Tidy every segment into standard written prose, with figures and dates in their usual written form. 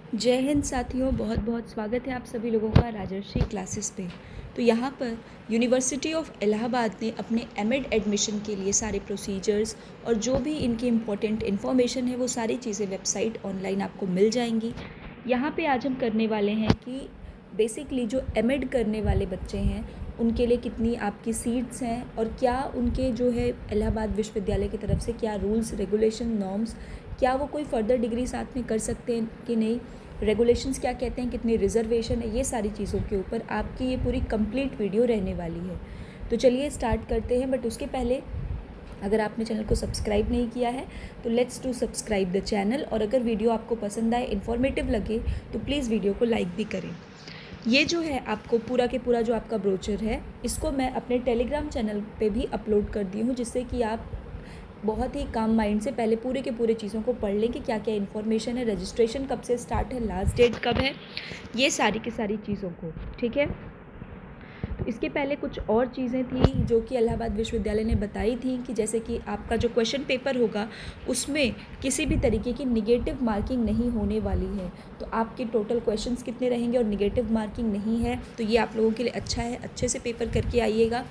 जय हिंद साथियों, बहुत बहुत स्वागत है आप सभी लोगों का राजर्षि क्लासेस पे। तो यहाँ पर यूनिवर्सिटी ऑफ इलाहाबाद ने अपने एमएड एडमिशन के लिए सारे प्रोसीजर्स और जो भी इनकी इम्पोर्टेंट इन्फॉर्मेशन है वो सारी चीज़ें वेबसाइट ऑनलाइन आपको मिल जाएंगी। यहाँ पे आज हम करने वाले हैं कि बेसिकली जो एमएड करने वाले बच्चे हैं उनके लिए कितनी आपकी सीट्स हैं और क्या उनके जो है इलाहाबाद विश्वविद्यालय की तरफ से क्या रूल्स रेगुलेशन नॉर्म्स, क्या वो कोई फर्दर डिग्री साथ में कर सकते हैं कि नहीं, रेगुलेशंस क्या कहते हैं, कितनी रिजर्वेशन है, ये सारी चीज़ों के ऊपर आपकी ये पूरी कंप्लीट वीडियो रहने वाली है। तो चलिए स्टार्ट करते हैं। बट उसके पहले अगर आपने चैनल को सब्सक्राइब नहीं किया है तो let's to subscribe the channel, और अगर वीडियो आपको पसंद आए, इन्फॉर्मेटिव लगे तो प्लीज़ वीडियो को लाइक भी करें। ये जो है आपको पूरा के पूरा जो आपका ब्रोचर है इसको मैं अपने टेलीग्राम चैनल पे भी अपलोड कर दी हूँ, जिससे कि आप बहुत ही काम माइंड से पहले पूरे के पूरे चीज़ों को पढ़ लें कि क्या क्या इन्फॉर्मेशन है, रजिस्ट्रेशन कब से स्टार्ट है, लास्ट डेट कब है, ये सारी की सारी चीज़ों को। ठीक है, तो इसके पहले कुछ और चीज़ें थी जो कि इलाहाबाद विश्वविद्यालय ने बताई थी कि जैसे कि आपका जो क्वेश्चन पेपर होगा उसमें किसी भी तरीके की निगेटिव मार्किंग नहीं होने वाली है। तो आपके टोटल क्वेश्चंस कितने रहेंगे और निगेटिव मार्किंग नहीं है, तो ये आप लोगों के लिए अच्छा है, अच्छे से पेपर करके आइएगा।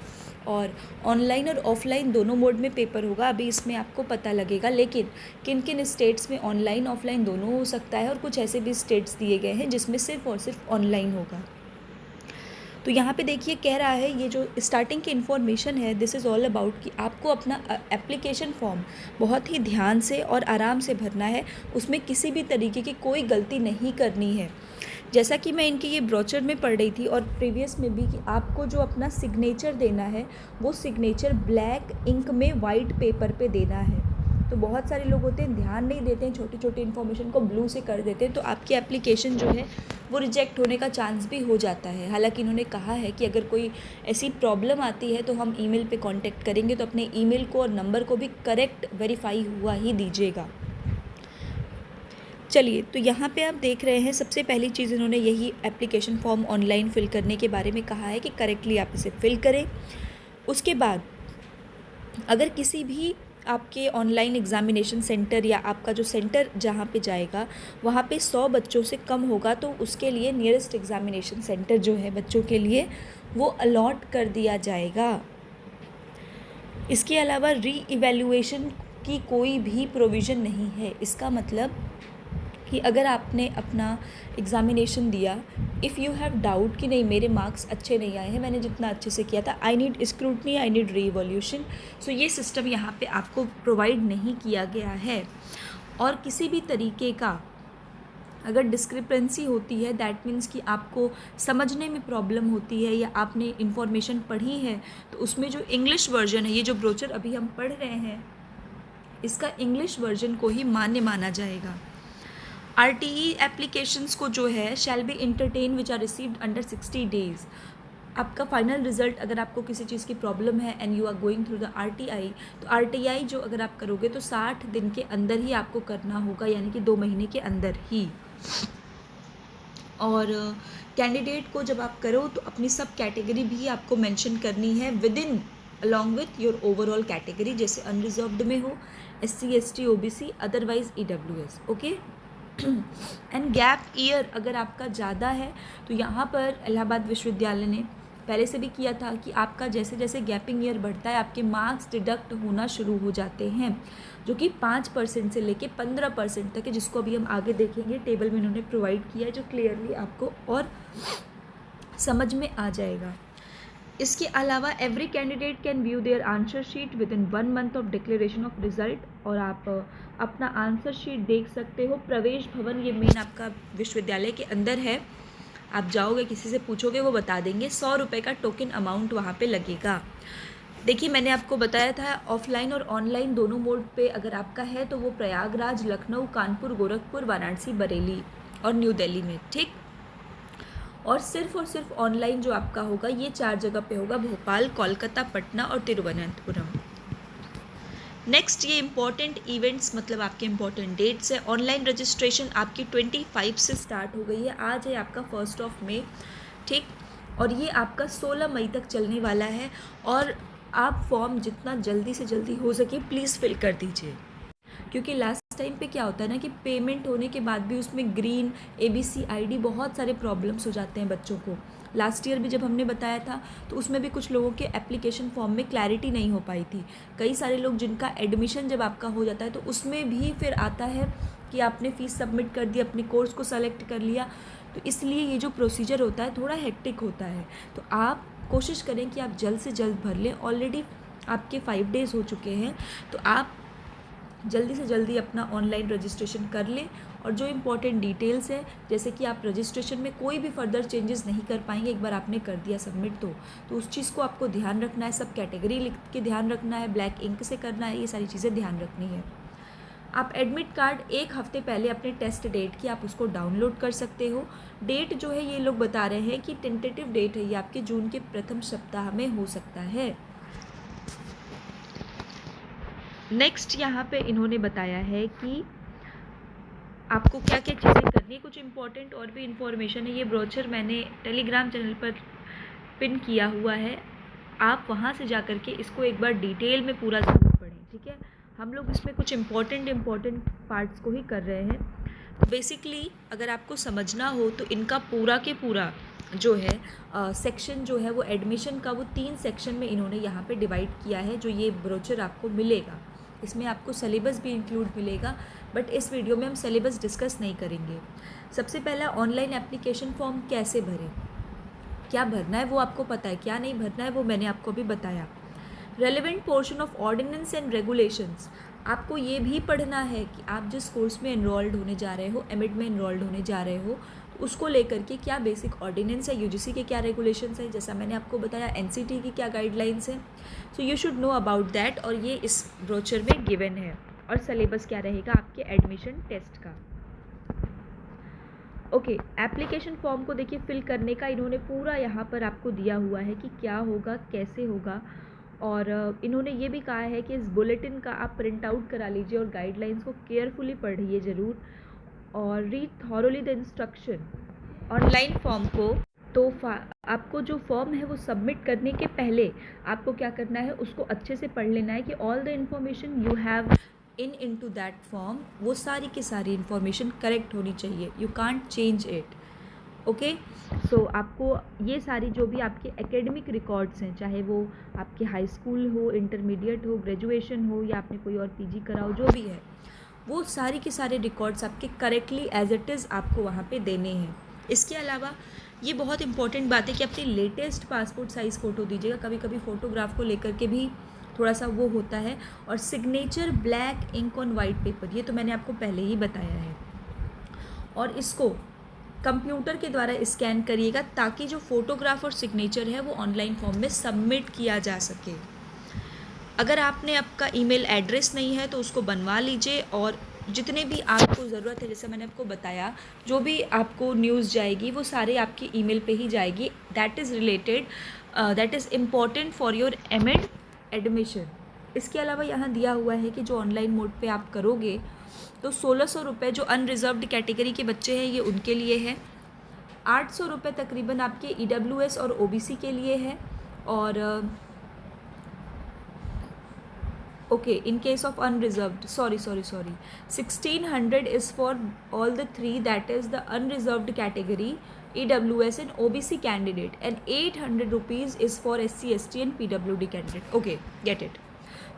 और ऑनलाइन और ऑफलाइन दोनों मोड में पेपर होगा, अभी इसमें आपको पता लगेगा, लेकिन किन किन स्टेट्स में ऑनलाइन ऑफलाइन दोनों हो सकता है और कुछ ऐसे भी स्टेट्स दिए गए हैं जिसमें सिर्फ और सिर्फ ऑनलाइन होगा। तो यहाँ पे देखिए कह रहा है ये जो स्टार्टिंग की इन्फॉर्मेशन है, दिस इज़ ऑल अबाउट कि आपको अपना एप्लीकेशन फॉर्म बहुत ही ध्यान से और आराम से भरना है, उसमें किसी भी तरीके की कोई गलती नहीं करनी है। जैसा कि मैं इनके ये ब्रोचर में पढ़ रही थी और प्रीवियस में भी, कि आपको जो अपना सिग्नेचर देना है वो सिग्नेचर ब्लैक इंक में वाइट पेपर पे देना है। तो बहुत सारे लोग होते हैं ध्यान नहीं देते हैं, छोटी छोटी इन्फॉर्मेशन को ब्लू से कर देते हैं, तो आपकी एप्लीकेशन जो है वो रिजेक्ट होने का चांस भी हो जाता है। हालांकि इन्होंने कहा है कि अगर कोई ऐसी प्रॉब्लम आती है तो हम ईमेल पे कांटेक्ट करेंगे, तो अपने ईमेल को और नंबर को भी करेक्ट वेरीफाई हुआ ही दीजिएगा। चलिए, तो यहाँ पे आप देख रहे हैं सबसे पहली चीज़ इन्होंने यही एप्लीकेशन फॉर्म ऑनलाइन फ़िल करने के बारे में कहा है कि करेक्टली आप इसे फ़िल करें। उसके बाद अगर किसी भी आपके ऑनलाइन एग्ज़ामिनेशन सेंटर या आपका जो सेंटर जहाँ पे जाएगा वहाँ पे 100 बच्चों से कम होगा तो उसके लिए नियरेस्ट एग्ज़ामिनेशन सेंटर जो है बच्चों के लिए वो अलॉट कर दिया जाएगा। इसके अलावा री इवैल्यूएशन की कोई भी प्रोविज़न नहीं है। इसका मतलब कि अगर आपने अपना एग्ज़ामिनेशन दिया, इफ़ यू हैव डाउट कि नहीं मेरे मार्क्स अच्छे नहीं आए हैं, मैंने जितना अच्छे से किया था, I need scrutiny, I need revolution, so ये सिस्टम यहाँ पे आपको प्रोवाइड नहीं किया गया है। और किसी भी तरीके का अगर डिस्क्रिपेंसी होती है, दैट मीन्स कि आपको समझने में प्रॉब्लम होती है या आपने इन्फॉर्मेशन पढ़ी है तो उसमें जो इंग्लिश वर्जन है, ये जो ब्रोचर अभी हम पढ़ रहे हैं इसका इंग्लिश वर्जन को ही मान्य माना जाएगा। RTE एप्लीकेशंस को जो है shall be entertain which are received under 60 days. आपका फाइनल रिजल्ट अगर आपको किसी चीज़ की प्रॉब्लम है and you are going through the RTI, तो RTI जो अगर आप करोगे तो 60 दिन के अंदर ही आपको करना होगा, यानी कि 2 महीने के अंदर ही। और कैंडिडेट को जब आप करो तो अपनी सब कैटेगरी भी आपको मेंशन करनी है with in along with your overall category, जैसे अनरिजर्व्ड में हो, SC ST OBC, otherwise EWS। Okay, and gap year अगर आपका ज़्यादा है तो यहाँ पर इलाहाबाद विश्वविद्यालय ने पहले से भी किया था कि आपका जैसे जैसे गैपिंग ईयर बढ़ता है आपके मार्क्स डिडक्ट होना शुरू हो जाते हैं, जो कि 5% से लेके 15% तक है, जिसको अभी हम आगे देखेंगे। टेबल में इन्होंने प्रोवाइड किया है जो क्लियरली आपको और समझ में आ जाएगा। इसके अलावा every candidate can view their answer sheet within 1 month of declaration of result, और आप अपना आंसर शीट देख सकते हो। प्रवेश भवन ये मेन आपका विश्वविद्यालय के अंदर है, आप जाओगे किसी से पूछोगे वो बता देंगे। 100 रुपये का टोकन अमाउंट वहाँ पे लगेगा। देखिए मैंने आपको बताया था ऑफलाइन और ऑनलाइन दोनों मोड पे अगर आपका है तो वो प्रयागराज, लखनऊ, कानपुर, गोरखपुर, वाराणसी, बरेली और न्यू दिल्ली में, ठीक। और सिर्फ ऑनलाइन जो आपका होगा ये 4 जगह पे होगा, भोपाल, कोलकाता, पटना और तिरुवनंतपुरम। नेक्स्ट ये इंपॉर्टेंट इवेंट्स मतलब आपके इंपॉर्टेंट डेट्स है। ऑनलाइन रजिस्ट्रेशन आपकी 25 से स्टार्ट हो गई है, आज है आपका 1 मई, ठीक। और ये आपका 16 मई तक चलने वाला है, और आप फॉर्म जितना जल्दी से जल्दी हो सके प्लीज़ फिल कर दीजिए, क्योंकि लास्ट टाइम पे क्या होता है ना कि पेमेंट होने के बाद भी उसमें ग्रीन ABCID बहुत सारे प्रॉब्लम्स हो जाते हैं बच्चों को। लास्ट ईयर भी जब हमने बताया था तो उसमें भी कुछ लोगों के एप्लीकेशन फॉर्म में क्लैरिटी नहीं हो पाई थी। कई सारे लोग जिनका एडमिशन जब आपका हो जाता है तो उसमें भी फिर आता है कि आपने फ़ीस सबमिट कर दी, अपने कोर्स को सेलेक्ट कर लिया, तो इसलिए ये जो प्रोसीजर होता है थोड़ा हेक्टिक होता है। तो आप कोशिश करें कि आप जल्द से जल्द भर लें। ऑलरेडी आपके 5 डेज़ हो चुके हैं, तो आप जल्दी से जल्दी अपना ऑनलाइन रजिस्ट्रेशन कर लें। और जो इम्पोर्टेंट डिटेल्स है, जैसे कि आप रजिस्ट्रेशन में कोई भी फर्दर चेंजेस नहीं कर पाएंगे एक बार आपने कर दिया सबमिट, तो उस चीज़ को आपको ध्यान रखना है। सब कैटेगरी लिख के ध्यान रखना है, ब्लैक इंक से करना है, ये सारी चीज़ें ध्यान रखनी है। आप एडमिट कार्ड 1 हफ्ते पहले अपने टेस्ट डेट की आप उसको डाउनलोड कर सकते हो। डेट जो है ये लोग बता रहे हैं कि टेंटेटिव डेट है, ये आपके जून के प्रथम सप्ताह में हो सकता है। नेक्स्ट यहाँ पे इन्होंने बताया है कि आपको क्या क्या चीज़ें करनी है। कुछ इम्पोर्टेंट और भी इन्फॉर्मेशन है। ये ब्रोचर मैंने टेलीग्राम चैनल पर पिन किया हुआ है, आप वहाँ से जा कर के इसको एक बार डिटेल में पूरा ज़रूर पढ़ें, ठीक है। हम लोग इसमें कुछ इम्पोर्टेंट पार्ट्स को ही कर रहे हैं। तो बेसिकली अगर आपको समझना हो तो इनका पूरा के पूरा जो है सेक्शन जो है वो एडमिशन का, वो 3 सेक्शन में इन्होंने यहाँ पे डिवाइड किया है। जो ये ब्रोचर आपको मिलेगा इसमें आपको सिलेबस भी इंक्लूड मिलेगा, बट इस वीडियो में हम सिलेबस डिस्कस नहीं करेंगे। सबसे पहला, ऑनलाइन एप्लीकेशन फॉर्म कैसे भरें, क्या भरना है वो आपको पता है, क्या नहीं भरना है वो मैंने आपको अभी बताया। Relevant portion of ordinance and regulations, आपको ये भी पढ़ना है कि आप जिस कोर्स में एनरोल्ड होने जा रहे हो, एमिड में एनरोल्ड होने जा रहे हो, तो उसको लेकर के क्या बेसिक ऑर्डिनेंस है, यूजीसी के क्या रेगुलेशंस है, जैसा मैंने आपको बताया एनसीटी की क्या गाइडलाइंस है। So you should know about that, और ये इस ब्रोचर में गिवन है। और सिलेबस क्या रहेगा आपके एडमिशन टेस्ट का। ओके, एप्लीकेशन फॉर्म को देखिए फिल करने का इन्होंने पूरा यहाँ पर आपको दिया हुआ है कि क्या होगा, कैसे होगा। और इन्होंने ये भी कहा है कि इस बुलेटिन का आप प्रिंट आउट करा लीजिए और गाइडलाइंस को केयरफुली पढ़िए ज़रूर, और read thoroughly the instruction. Online form को तो आपको जो फॉर्म है वो सबमिट करने के पहले आपको क्या करना है, उसको अच्छे से पढ़ लेना है कि all the information you have into that form, वो सारी की सारी इन्फॉर्मेशन करेक्ट होनी चाहिए, you can't change it. Okay, so आपको ये सारी जो भी आपके एकेडमिक रिकॉर्ड्स हैं, चाहे वो आपके हाई स्कूल हो, इंटरमीडिएट हो, ग्रेजुएशन हो, या आपने कोई और पीजी करा हो, जो भी है, वो सारी के सारे रिकॉर्ड्स आपके करेक्टली एज इट इज़ आपको वहाँ पे देने हैं। इसके अलावा ये बहुत इंपॉर्टेंट बात है कि अपनी लेटेस्ट पासपोर्ट साइज़ फ़ोटो दीजिएगा। कभी कभी फ़ोटोग्राफ को लेकर के भी थोड़ा सा वो होता है। और signature black ink on white paper, ये तो मैंने आपको पहले ही बताया है। और इसको कंप्यूटर के द्वारा स्कैन करिएगा ताकि जो फ़ोटोग्राफ और सिग्नेचर है वो ऑनलाइन फॉर्म में सबमिट किया जा सके। अगर आपने आपका ईमेल एड्रेस नहीं है तो उसको बनवा लीजिए, और जितने भी आपको ज़रूरत है, जैसे मैंने आपको बताया, जो भी आपको न्यूज़ जाएगी वो सारे आपके ईमेल पे ही जाएगी, that is related, that is important for your एमिड admission. इसके अलावा यहाँ दिया हुआ है कि जो ऑनलाइन मोड पे आप करोगे तो 1600 रुपये जो अनरिजर्व्ड कैटेगरी के बच्चे हैं ये उनके लिए है, 800 रुपये तकरीबन आपके EWS और OBC के लिए है, और okay, in case of unreserved, sorry 1600 is for all the 3, that is the unreserved category, EWS and OBC candidate, and 800 rupees is for SC ST and PWD candidate. Okay, get it.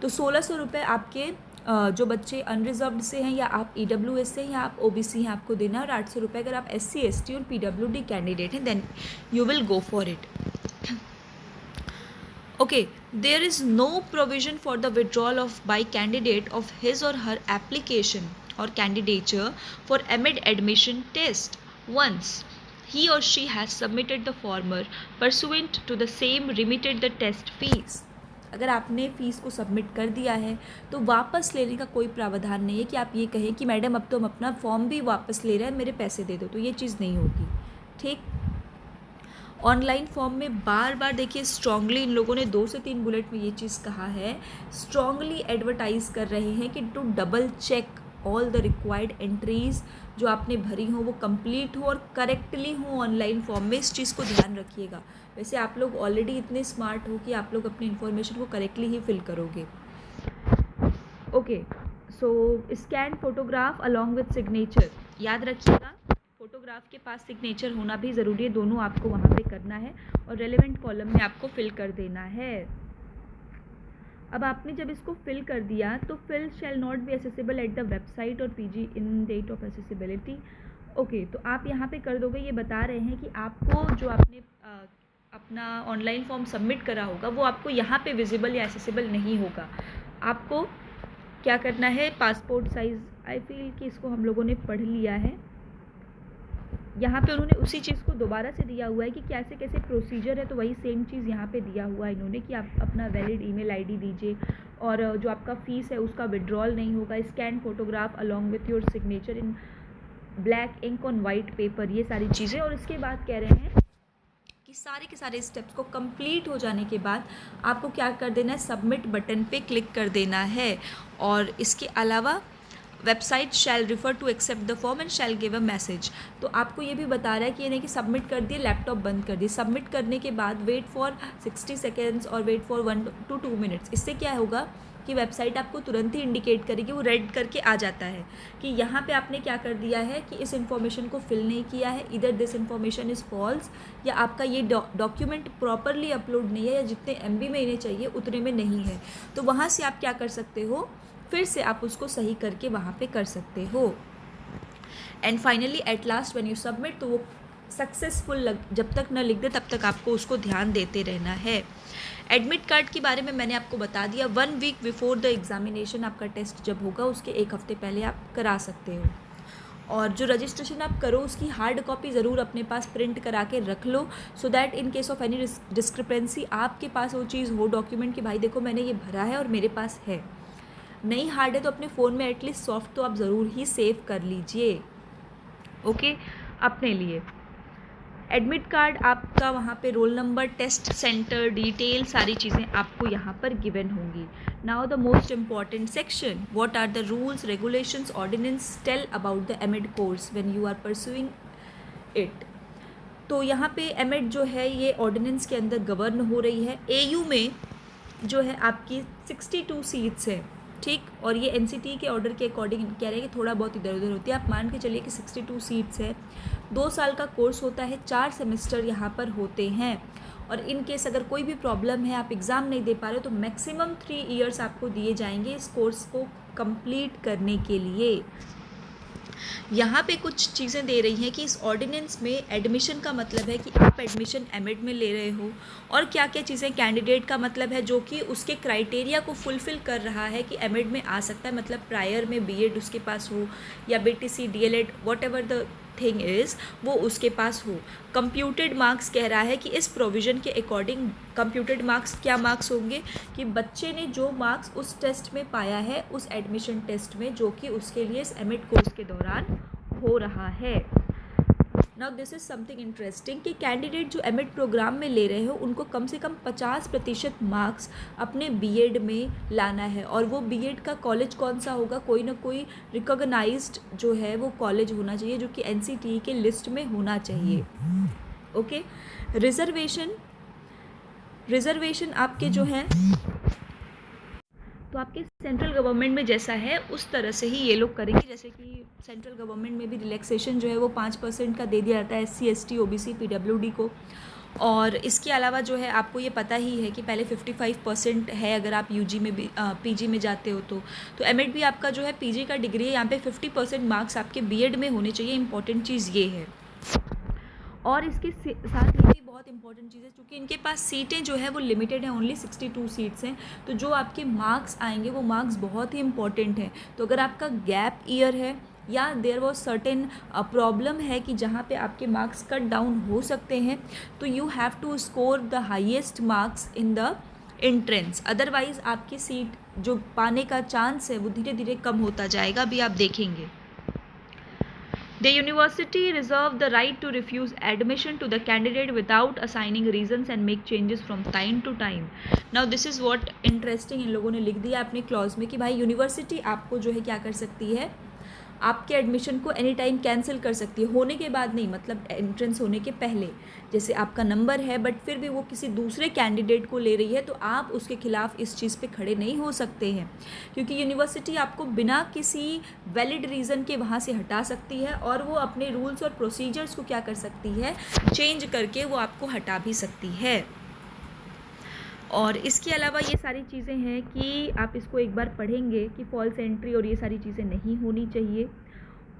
तो 1600 रुपये आपके जो बच्चे unreserved से हैं, या आप EWS से हैं, या आप OBC हैं, आपको देना है। और 800 रुपये अगर आप SC ST और PWD कैंडिडेट हैं, then you will go for it. Okay, there is no provision for the withdrawal of by candidate of his or her application or candidature for AMED admission test once he or she has submitted the former pursuant to the same remitted the test fees। अगर आपने fees को submit कर दिया है तो वापस लेने का कोई प्रावधान नहीं है कि आप ये कहें कि मैडम अब तो हम अपना फॉर्म भी वापस ले रहे हैं, मेरे पैसे दे दो, तो ये चीज़ नहीं होगी, ठीक। ऑनलाइन फॉर्म में बार बार देखिए स्ट्रांगली इन लोगों ने 2 से 3 बुलेट में ये चीज़ कहा है, स्ट्रांगली एडवर्टाइज़ कर रहे हैं कि to double check all the required entries जो आपने भरी हो वो कंप्लीट हो और करेक्टली हो ऑनलाइन फॉर्म में। इस चीज़ को ध्यान रखिएगा। वैसे आप लोग ऑलरेडी इतने स्मार्ट हो कि आप लोग अपनी इन्फॉर्मेशन को करेक्टली ही फिल करोगे। Okay, so scan photograph along with signature, याद रखिएगा फोटोग्राफ के पास सिग्नेचर होना भी ज़रूरी है, दोनों आपको वहाँ पे करना है और रेलेवेंट कॉलम में आपको फिल कर देना है। अब आपने जब इसको फिल कर दिया तो fill shall not be accessible at the website और PG in date of accessibility. Okay, तो आप यहाँ पे कर दोगे, ये बता रहे हैं कि आपको जो आपने अपना ऑनलाइन फॉर्म सबमिट करा होगा वो आपको यहाँ पे विजिबल या एसेसिबल नहीं होगा। आपको क्या करना है, पासपोर्ट साइज़, आई फील कि इसको हम लोगों ने पढ़ लिया है। यहाँ पे उन्होंने उसी चीज़ को दोबारा से दिया हुआ है कि कैसे कैसे प्रोसीजर है, तो वही सेम चीज़ यहाँ पे दिया हुआ है इन्होंने कि आप अपना वैलिड ईमेल आईडी दीजिए और जो आपका फ़ीस है उसका विड्रॉल नहीं होगा। Scan photograph along with your signature in black ink on white paper, ये सारी चीज़ें। और इसके बाद कह रहे हैं कि सारे के सारे स्टेप्स को कंप्लीट हो जाने के बाद आपको क्या कर देना है, सबमिट बटन पे क्लिक कर देना है। और इसके अलावा website shall refer to accept the form and shall give a message. तो आपको ये भी बता रहा है कि ये नहीं कि सबमिट कर दिए लैपटॉप बंद कर दिए, सबमिट करने के बाद वेट फॉर 60 सेकेंड्स और वेट फॉर 1 to 2 मिनट्स। इससे क्या होगा कि वेबसाइट आपको तुरंत ही इंडिकेट करेगी, वो रेड करके आ जाता है कि यहाँ पे आपने क्या कर दिया है कि इस इन्फॉर्मेशन को फिल नहीं किया है, इधर दिस इन्फॉर्मेशन इज़ फॉल्स, या आपका ये डॉक्यूमेंट प्रॉपरली अपलोड नहीं है, या जितने MB में इन्हें चाहिए उतने में नहीं है। तो वहाँ से आप क्या कर सकते हो, फिर से आप उसको सही करके वहाँ पे कर सकते हो। And finally at last when you submit, तो वो सक्सेसफुल जब तक न लिख दे तब तक आपको उसको ध्यान देते रहना है। एडमिट कार्ड के बारे में मैंने आपको बता दिया, 1 वीक बिफोर द एग्जामिनेशन आपका टेस्ट जब होगा उसके 1 हफ्ते पहले आप करा सकते हो। और जो रजिस्ट्रेशन आप करो उसकी हार्ड कॉपी ज़रूर अपने पास प्रिंट करा के रख लो, so that in case of any discrepancy आपके पास वो चीज़ हो डॉक्यूमेंट कि भाई देखो मैंने ये भरा है और मेरे पास है। नहीं हार्ड है तो अपने फ़ोन में एटलीस्ट सॉफ्ट तो आप ज़रूर ही सेव कर लीजिए, ओके, अपने लिए। एडमिट कार्ड आपका वहाँ पे roll number, test centre detail, सारी चीज़ें आपको यहाँ पर गिवन होंगी। Now the most important section, what are the rules regulations ordinance tell about the MEd course when you are pursuing it. तो यहाँ पे एमएड जो है ये ऑर्डिनेंस के अंदर गवर्न हो रही है। AU में जो है आपकी 62 सीट्स है, ठीक, और ये NCT के ऑर्डर के अकॉर्डिंग कह रहे हैं कि थोड़ा बहुत इधर उधर होती है। आप मान के चलिए कि 62 सीट्स है, 2 साल का कोर्स होता है, 4 सेमेस्टर यहाँ पर होते हैं। और इन केस अगर कोई भी प्रॉब्लम है, आप एग्ज़ाम नहीं दे पा रहे, तो मैक्सिमम 3 ईयर्स आपको दिए जाएंगे इस कोर्स को कंप्लीट करने के लिए। यहाँ पे कुछ चीज़ें दे रही हैं कि इस ऑर्डिनेंस में एडमिशन का मतलब है कि आप एडमिशन एमएड में ले रहे हो, और क्या क्या चीज़ें कैंडिडेट का मतलब है जो कि उसके क्राइटेरिया को फुलफ़िल कर रहा है कि एमएड में आ सकता है, मतलब प्रायर में बीएड उसके पास हो या BTC DLED what ever the thing is वो उसके पास हो। कंप्यूटेड मार्क्स कह रहा है कि इस प्रोविज़न के अकॉर्डिंग कंप्यूटेड मार्क्स क्या मार्क्स होंगे कि बच्चे ने जो मार्क्स उस टेस्ट में पाया है उस एडमिशन टेस्ट में जो कि उसके लिए इस एमएड कोर्स के दौरान हो रहा है। Now this is something interesting कि कैंडिडेट जो एमएड प्रोग्राम में ले रहे हो उनको कम से कम 50% मार्क्स अपने बीएड में लाना है, और वो बीएड का कॉलेज कौन सा होगा, कोई ना कोई रिकॉग्नाइज्ड जो है वो कॉलेज होना चाहिए जो कि NCTE के लिस्ट में होना चाहिए, ओके। रिजर्वेशन आपके जो हैं तो आपके सेंट्रल गवर्नमेंट में जैसा है उस तरह से ही ये लोग करेंगे, जैसे कि सेंट्रल गवर्नमेंट में भी रिलैक्सेशन जो है वो 5% का दे दिया जाता है SC ST OBC PWD को। और इसके अलावा जो है आपको ये पता ही है कि पहले 55% है अगर आप UG में भी PG में जाते हो तो एमएड भी आपका जो है PG का डिग्री है, यहाँ पे 50% मार्क्स आपके बीएड में होने चाहिए। इंपॉर्टेंट चीज़ ये है। और इसके साथ ये भी बहुत इंपॉर्टेंट चीज़ है, क्योंकि इनके पास सीटें जो है वो लिमिटेड हैं, ओनली 62 सीट्स हैं, तो जो आपके मार्क्स आएंगे वो मार्क्स बहुत ही इंपॉर्टेंट हैं। तो अगर आपका गैप ईयर है या देयर वॉज सर्टेन प्रॉब्लम है कि जहाँ पे आपके मार्क्स कट डाउन हो सकते हैं, तो you have to score the highest marks in the entrance, otherwise आपकी सीट जो पाने का चांस है वो धीरे धीरे कम होता जाएगा, अभी आप देखेंगे। The university reserve the right to refuse admission to the candidate without assigning reasons and make changes from time to time. Now this is what interesting इन लोगों ने लिख दिया अपने क्लॉज में कि भाई यूनिवर्सिटी आपको जो है क्या कर सकती है, आपके एडमिशन को एनी टाइम कैंसिल कर सकती है, होने के बाद नहीं, मतलब एंट्रेंस होने के पहले। जैसे आपका नंबर है बट फिर भी वो किसी दूसरे कैंडिडेट को ले रही है, तो आप उसके खिलाफ इस चीज़ पे खड़े नहीं हो सकते हैं, क्योंकि यूनिवर्सिटी आपको बिना किसी वैलिड रीज़न के वहाँ से हटा सकती है, और वो अपने रूल्स और प्रोसीजर्स को क्या कर सकती है, चेंज करके वो आपको हटा भी सकती है। और इसके अलावा ये सारी चीज़ें हैं कि आप इसको एक बार पढ़ेंगे कि फॉल्स एंट्री और ये सारी चीज़ें नहीं होनी चाहिए,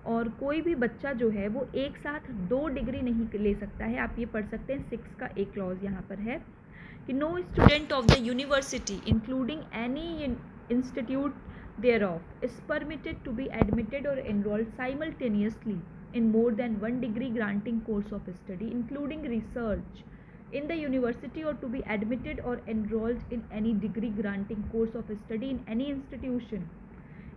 और कोई भी बच्चा जो है वो एक साथ 2 डिग्री नहीं ले सकता है। आप ये पढ़ सकते हैं 6 का एक क्लॉज यहाँ पर है कि no student of the university including any institute thereof is permitted to be admitted or enrolled simultaneously in more than 1 degree granting course of study including research in the university, or to be admitted or enrolled in any degree granting course of study in any institution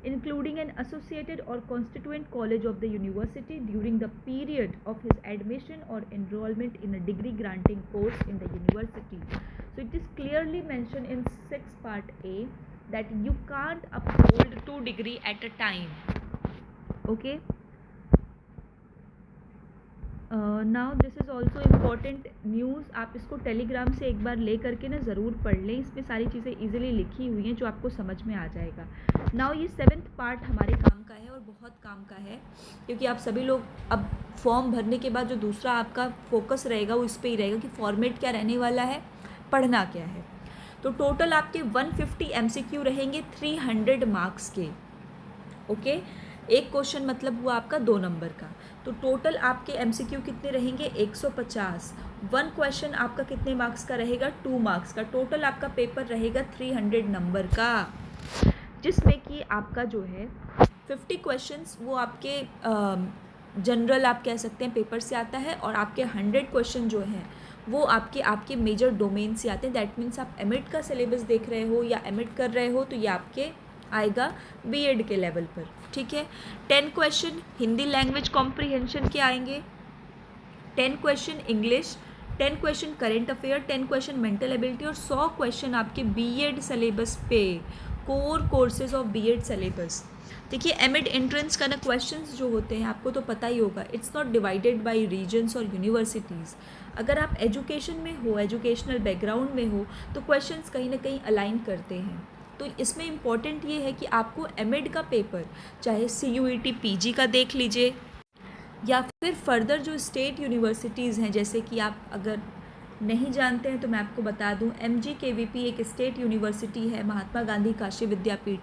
including an associated or constituent college of the university during the period of his admission or enrollment in a degree granting course in the university. So it is clearly mentioned in 6 part A that you can't uphold 2 degree at a time. Okay. Now this is also important news. आप इसको Telegram से एक बार ले करके ना ज़रूर पढ़ लें, इसमें सारी चीज़ें ईजिली लिखी हुई हैं जो आपको समझ में आ जाएगा। नाउ ये 7th पार्ट हमारे काम का है और बहुत काम का है, क्योंकि आप सभी लोग अब फॉर्म भरने के बाद जो दूसरा आपका फोकस रहेगा वो इस पर ही रहेगा कि फॉर्मेट क्या रहने वाला है, पढ़ना क्या है। तो टोटल आपके 150 MCQ रहेंगे 300 मार्क्स के। ओके, एक क्वेश्चन मतलब हुआ आपका 2 नंबर का, तो टोटल आपके MCQ कितने रहेंगे 150। 1 क्वेश्चन आपका कितने मार्क्स का रहेगा 2 मार्क्स का। टोटल आपका पेपर रहेगा 300 नंबर का, जिसमें कि आपका जो है 50 क्वेश्चंस वो आपके जनरल आप कह सकते हैं पेपर से आता है, और आपके 100 क्वेश्चन जो हैं वो आपके मेजर डोमेन से आते हैं। दैट मीन्स आप एमएड का सिलेबस देख रहे हो या एमएड कर रहे हो तो ये आपके आएगा बीएड के लेवल पर। ठीक है, 10 क्वेश्चन हिंदी लैंग्वेज कॉम्प्रिहेंशन के आएंगे, 10 question English, 10 question current affair, 10 question mental ability, और 100 क्वेश्चन आपके बीएड सिलेबस पे, core courses of BEd syllabus. देखिए एमएड एंट्रेंस का ना क्वेश्चंस जो होते हैं आपको तो पता ही होगा, it's not divided by regions और यूनिवर्सिटीज़। अगर आप एजुकेशन में हो, एजुकेशनल बैकग्राउंड में हो, तो क्वेश्चंस कहीं ना कहीं अलाइन करते हैं। तो इसमें इम्पॉर्टेंट ये है कि आपको एमएड का पेपर चाहे CUET PG का देख लीजिए, या फिर फर्दर जो स्टेट यूनिवर्सिटीज़ हैं, जैसे कि आप अगर नहीं जानते हैं तो मैं आपको बता दूं, MGKVP एक स्टेट यूनिवर्सिटी है, महात्मा गांधी काशी विद्यापीठ।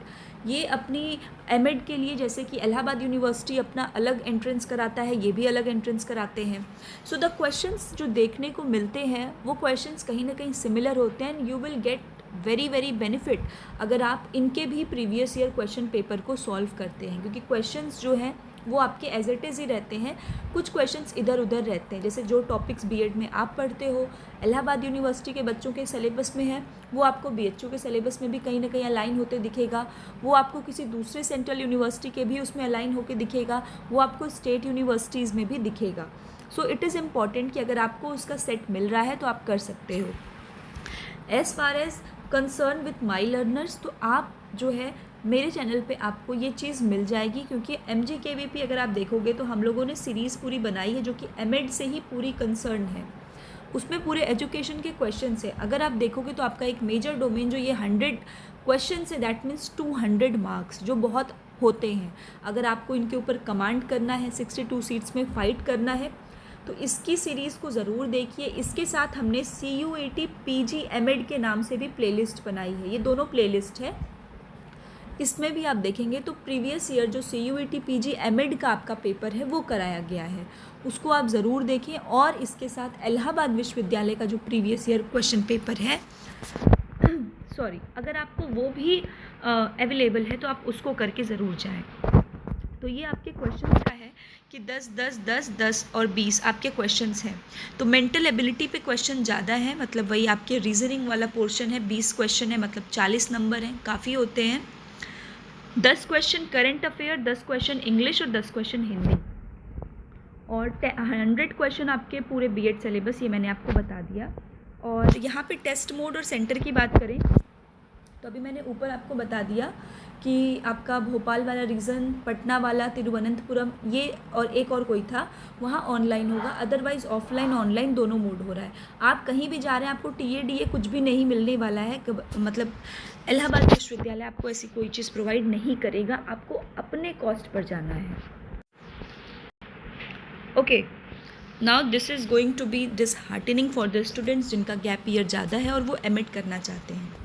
ये अपनी एमएड के लिए, जैसे कि इलाहाबाद यूनिवर्सिटी अपना अलग एंट्रेंस कराता है, ये भी अलग एंट्रेंस कराते हैं। सो द क्वेश्चंस जो देखने को मिलते हैं वो क्वेश्चंस कहीं ना कहीं सिमिलर होते हैं, and you will get very benefit अगर आप इनके भी प्रीवियस ईयर क्वेश्चन पेपर को सॉल्व करते हैं, क्योंकि क्वेश्चंस जो हैं वो आपके एज इट इज़ ही रहते हैं, कुछ क्वेश्चंस इधर उधर रहते हैं। जैसे जो टॉपिक्स बीएड में आप पढ़ते हो इलाहाबाद यूनिवर्सिटी के बच्चों के सिलेबस में है, वो आपको BHU के सिलेबस में भी कहीं ना कहीं अलाइन होते दिखेगा, वो आपको किसी दूसरे सेंट्रल यूनिवर्सिटी के भी उसमें अलाइन होकर दिखेगा, वो आपको स्टेट यूनिवर्सिटीज़ में भी दिखेगा। सो इट इज़ इम्पॉर्टेंट कि अगर आपको उसका सेट मिल रहा है तो आप कर सकते हो। As far as concern with my learners, तो आप जो है मेरे चैनल पे आपको ये चीज़ मिल जाएगी, क्योंकि MGKVP अगर आप देखोगे तो हम लोगों ने सीरीज़ पूरी बनाई है जो कि एमएड से ही पूरी कंसर्न है, उसमें पूरे एजुकेशन के क्वेश्चन है। अगर आप देखोगे तो आपका एक मेजर डोमेन जो ये 100 क्वेश्चन है, दैट मीन्स 200 मार्क्स, जो बहुत होते हैं। अगर आपको इनके ऊपर कमांड करना है, 62 सीट्स में फाइट करना है, तो इसकी सीरीज़ को ज़रूर देखिए। इसके साथ हमने CUET PG एमएड के नाम से भी प्लेलिस्ट बनाई है, ये दोनों प्लेलिस्ट है। इसमें भी आप देखेंगे तो प्रीवियस ईयर जो CUET PG एमएड का आपका पेपर है वो कराया गया है, उसको आप ज़रूर देखें। और इसके साथ इलाहाबाद विश्वविद्यालय का जो प्रीवियस ईयर क्वेश्चन पेपर है सॉरी, अगर आपको वो भी अवेलेबल है तो आप उसको करके ज़रूर जाएं। तो ये आपके क्वेश्चन का है कि 10, 10, 10, 10 और 20 आपके क्वेश्चंस हैं। तो मेंटल एबिलिटी पे क्वेश्चन ज़्यादा है, मतलब वही आपके रीजनिंग वाला पोर्शन है, 20 क्वेश्चन है, मतलब 40 नंबर हैं, काफ़ी होते हैं। 10 question current affair, 10 question English और 10 क्वेश्चन हिंदी, और 100 क्वेश्चन आपके पूरे बीएड सिलेबस, ये मैंने आपको बता दिया। और यहाँ पे टेस्ट मोड और सेंटर की बात करें तो अभी मैंने ऊपर आपको बता दिया कि आपका भोपाल वाला रीजन, पटना वाला, तिरुवनंतपुरम, ये और एक और कोई था, वहाँ ऑनलाइन होगा। अदरवाइज़ ऑफलाइन ऑनलाइन दोनों मोड हो रहा है। आप कहीं भी जा रहे हैं, आपको टीए कुछ भी नहीं मिलने वाला है। मतलब इलाहाबाद विश्वविद्यालय आपको ऐसी कोई चीज़ प्रोवाइड नहीं करेगा, आपको अपने कॉस्ट पर जाना है। Okay, now this is going to be disheartening for the students जिनका गैप ईयर ज़्यादा है और वो एमिट करना चाहते हैं।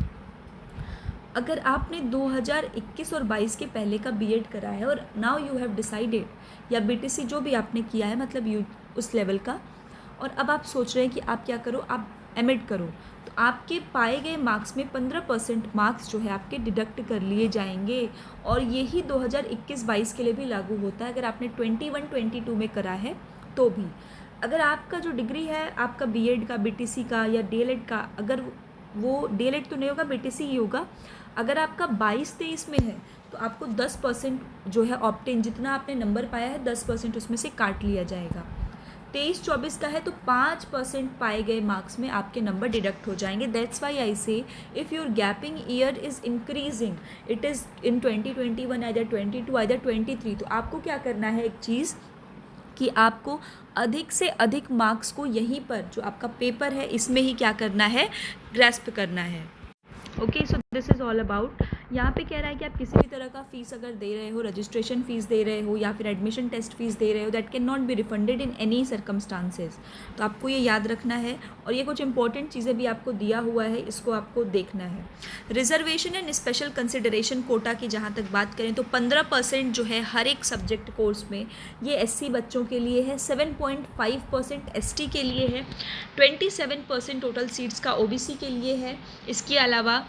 अगर आपने 2021 और 22 के पहले का बीएड करा है और नाउ यू हैव डिसाइडेड, या बीटीसी जो भी आपने किया है, मतलब यू उस लेवल का, और अब आप सोच रहे हैं कि आप क्या करो, आप एमिट करो, तो आपके पाए गए मार्क्स में 15% मार्क्स जो है आपके डिडक्ट कर लिए जाएंगे। और यही 2021-22 के लिए भी लागू होता है अगर आपने 21-22 में करा है तो भी। अगर आपका जो डिग्री है आपका बीएड का, बीटीसी का या डीएलएड का, अगर वो डीएलएड तो नहीं होगा, बीटीसी ही होगा, अगर आपका 22-23 में है तो आपको 10% जो है ऑप्टेन, जितना आपने नंबर पाया है 10% उसमें से काट लिया जाएगा। 23-24 का है तो 5% पाए गए मार्क्स में आपके नंबर डिडक्ट हो जाएंगे। दैट्स वाई आई से if your gapping year is increasing, it is in 2021 either 22 either 23, तो आपको क्या करना है, एक चीज़ कि आपको अधिक से अधिक मार्क्स को यहीं पर जो आपका पेपर है इसमें ही क्या करना है, ग्रैस्प करना है। Okay, so this is all about. यहाँ पे कह रहा है कि आप किसी भी तरह का फ़ीस अगर दे रहे हो, रजिस्ट्रेशन फ़ीस दे रहे हो या फिर एडमिशन टेस्ट फ़ीस दे रहे हो, that can not be refunded in any circumstances. तो आपको ये याद रखना है, और ये कुछ इंपॉर्टेंट चीज़ें भी आपको दिया हुआ है, इसको आपको देखना है। Reservation and special consideration quota की जहाँ तक बात करें तो 15% जो है हर एक सब्जेक्ट कोर्स में, ये एससी बच्चों के लिए है, 7.5% एसटी के लिए है, 27% टोटल सीट्स का ओबीसी के लिए है। इसके अलावा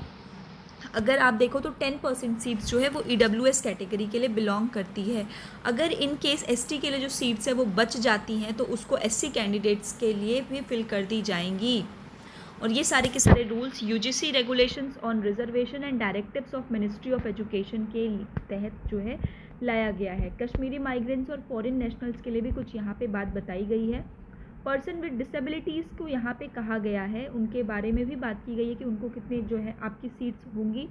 अगर आप देखो तो 10% सीट्स जो है वो ईडब्ल्यूएस कैटेगरी के लिए बिलोंग करती है। अगर इन केस एसटी के लिए जो सीट्स है वो बच जाती हैं तो उसको एससी कैंडिडेट्स के लिए भी फिल कर दी जाएंगी। और ये सारे के सारे rules UGC regulations on reservation and directives of ministry of education के तहत जो है लाया गया है। कश्मीरी माइग्रेंट्स और फॉरेन नेशनल्स के लिए भी कुछ यहाँ पे बात बताई गई है। पर्सन विद डिसेबिलिटीज़ को यहाँ पे कहा गया है, उनके बारे में भी बात की गई है कि उनको कितने जो है आपकी सीट्स होंगी।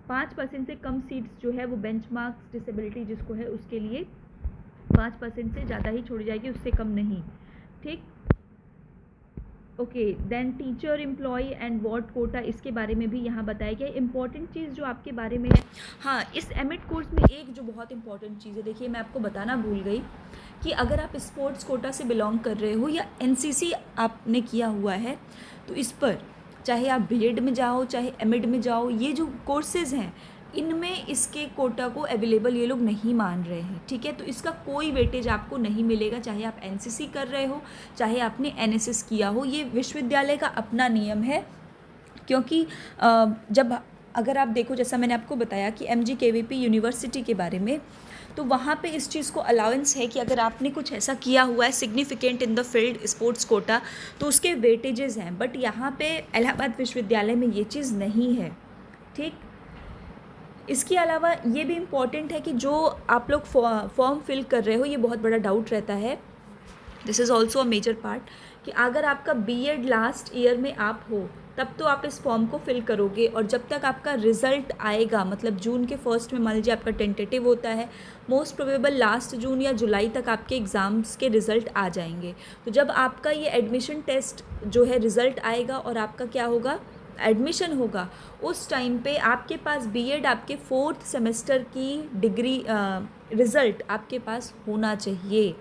5% से कम सीट्स जो है वो बेंचमार्क्स डिसेबिलिटी जिसको है उसके लिए 5% से ज़्यादा ही छोड़ी जाएगी, उससे कम नहीं। ठीक, okay, then teacher employ and ward quota, इसके बारे में भी यहाँ बताया गया। इंपॉर्टेंट चीज़ जो आपके बारे में है, हाँ, इस एमिट कोर्स में एक जो बहुत इंपॉर्टेंट चीज़ है, देखिए मैं आपको बताना भूल गई कि अगर आप स्पोर्ट्स कोटा से बिलोंग कर रहे हो या एनसीसी आपने किया हुआ है तो इस पर चाहे आप बीएड में जाओ चाहे एमएड में जाओ, ये जो कोर्सेज़ हैं इनमें इसके कोटा को अवेलेबल ये लोग नहीं मान रहे हैं। ठीक है, तो इसका कोई वेटेज आपको नहीं मिलेगा, चाहे आप एनसीसी कर रहे हो चाहे आपने एनएसएस किया हो। ये विश्वविद्यालय का अपना नियम है, क्योंकि जब अगर आप देखो, जैसा मैंने आपको बताया कि एमजीकेवीपी यूनिवर्सिटी के बारे में, तो वहाँ पे इस चीज़ को अलाउंस है कि अगर आपने कुछ ऐसा किया हुआ है significant in the field sports quota तो उसके वेटेजेस हैं। बट यहाँ पे इलाहाबाद विश्वविद्यालय में ये चीज़ नहीं है। ठीक, इसके अलावा ये भी इम्पॉर्टेंट है कि जो आप लोग फॉर्म फिल कर रहे हो, ये बहुत बड़ा डाउट रहता है, this is also a major part, कि अगर आपका बीएड लास्ट ईयर में आप हो तब तो आप इस फॉर्म को फिल करोगे, और जब तक आपका रिज़ल्ट आएगा, मतलब जून के फर्स्ट में मान लीजिए आपका टेंटेटिव होता है, मोस्ट प्रोबेबल लास्ट जून या जुलाई तक आपके एग्ज़ाम्स के रिज़ल्ट आ जाएंगे। तो जब आपका ये एडमिशन टेस्ट जो है रिज़ल्ट आएगा और आपका क्या होगा, एडमिशन होगा, उस टाइम पे आपके पास बीएड आपके 4th सेमेस्टर की डिग्री रिज़ल्ट आपके पास होना चाहिए।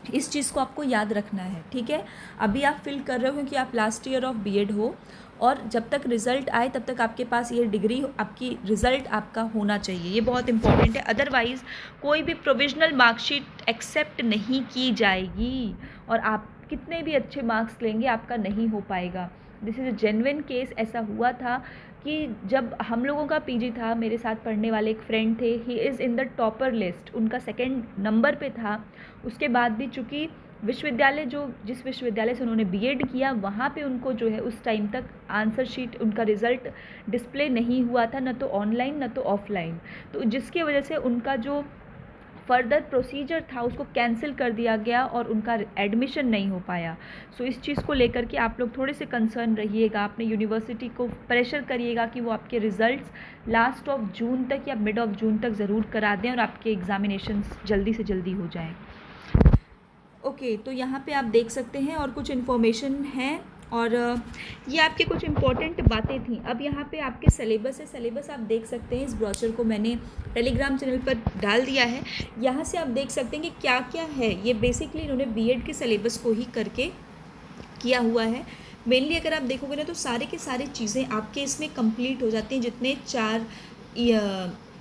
इस चीज़ को आपको याद रखना है। ठीक है, अभी आप फिल कर रहे हो क्योंकि आप लास्ट ईयर ऑफ बीएड हो, और जब तक रिज़ल्ट आए तब तक आपके पास ये डिग्री, आपकी रिज़ल्ट आपका होना चाहिए, ये बहुत इंपॉर्टेंट है। अदरवाइज़ कोई भी प्रोविजनल मार्कशीट एक्सेप्ट नहीं की जाएगी, और आप कितने भी अच्छे मार्क्स लेंगे आपका नहीं हो पाएगा। This is a genuine case. ऐसा हुआ था कि जब हम लोगों का पीजी था, मेरे साथ पढ़ने वाले एक फ्रेंड थे, he is in the topper list, उनका 2nd नंबर पे था। उसके बाद भी चूँकि विश्वविद्यालय जिस विश्वविद्यालय से उन्होंने बीएड किया, वहाँ पे उनको जो है उस टाइम तक आंसर शीट, उनका रिज़ल्ट डिस्प्ले नहीं हुआ था, न तो ऑनलाइन न तो ऑफलाइन, तो जिसके वजह से उनका जो फर्दर प्रोसीजर था उसको कैंसिल कर दिया गया और उनका एडमिशन नहीं हो पाया। सो इस चीज़ को लेकर के आप लोग थोड़े से कंसर्न रहिएगा, अपने यूनिवर्सिटी को प्रेशर करिएगा कि वो आपके रिज़ल्ट्स लास्ट ऑफ जून तक या मिड ऑफ जून तक ज़रूर करा दें और आपके एग्ज़ामिनेशंस जल्दी से जल्दी हो जाएं। ओके, तो यहाँ पे आप देख सकते हैं और कुछ इन्फॉर्मेशन है और ये आपके कुछ इम्पॉर्टेंट बातें थी। अब यहाँ पे आपके सिलेबस है, सिलेबस आप देख सकते हैं, इस ब्रोचर को मैंने टेलीग्राम चैनल पर डाल दिया है। यहाँ से आप देख सकते हैं कि क्या क्या है। ये बेसिकली इन्होंने बीएड के सिलेबस को ही करके किया हुआ है। मेनली अगर आप देखोगे ना तो सारे के सारे चीज़ें आपके इसमें कंप्लीट हो जाती हैं। जितने 4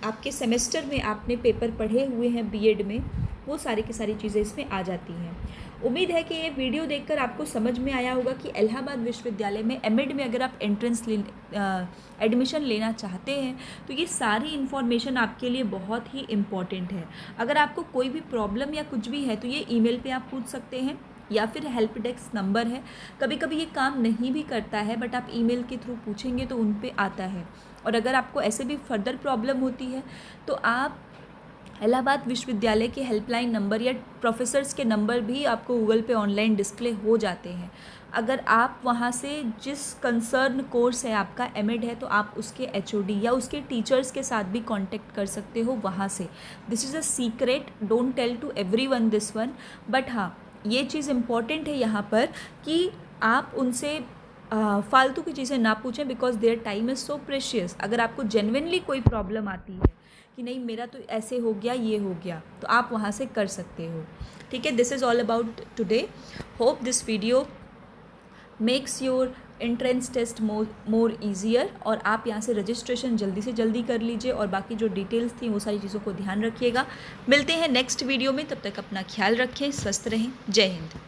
आपके सेमेस्टर में आपने पेपर पढ़े हुए हैं बीएड में, वो सारी की सारी चीज़ें इसमें आ जाती हैं। उम्मीद है कि ये वीडियो देखकर आपको समझ में आया होगा कि इलाहाबाद विश्वविद्यालय में एमएड में अगर आप एडमिशन लेना चाहते हैं तो ये सारी इन्फॉर्मेशन आपके लिए बहुत ही इम्पॉर्टेंट है। अगर आपको कोई भी प्रॉब्लम या कुछ भी है तो ये ईमेल पे आप पूछ सकते हैं या फिर हेल्प डेस्क नंबर है। कभी कभी ये काम नहीं भी करता है बट आप ईमेल के थ्रू पूछेंगे तो उन पे आता है। और अगर आपको ऐसे भी फर्दर प्रॉब्लम होती है तो आप इलाहाबाद विश्वविद्यालय के हेल्पलाइन नंबर या प्रोफेसर्स के नंबर भी आपको गूगल पे ऑनलाइन डिस्प्ले हो जाते हैं। अगर आप वहाँ से जिस कंसर्न कोर्स है आपका एमएड है तो आप उसके एचओडी या उसके टीचर्स के साथ भी कांटेक्ट कर सकते हो वहाँ से। This is a secret, don't tell to everyone this one. But हाँ, ये चीज़ इम्पॉर्टेंट है यहाँ पर कि आप उनसे फालतू की चीज़ें ना पूछें because their time is so precious. अगर आपको जेन्युइनली कोई प्रॉब्लम आती है कि नहीं मेरा तो ऐसे हो गया, ये हो गया, तो आप वहाँ से कर सकते हो। ठीक है, this is all about today. Hope this video makes your entrance test more easier और आप यहाँ से रजिस्ट्रेशन जल्दी से जल्दी कर लीजिए और बाकी जो डिटेल्स थी वो सारी चीज़ों को ध्यान रखिएगा। मिलते हैं नेक्स्ट वीडियो में, तब तक अपना ख्याल रखें, स्वस्थ रहें। जय हिंद।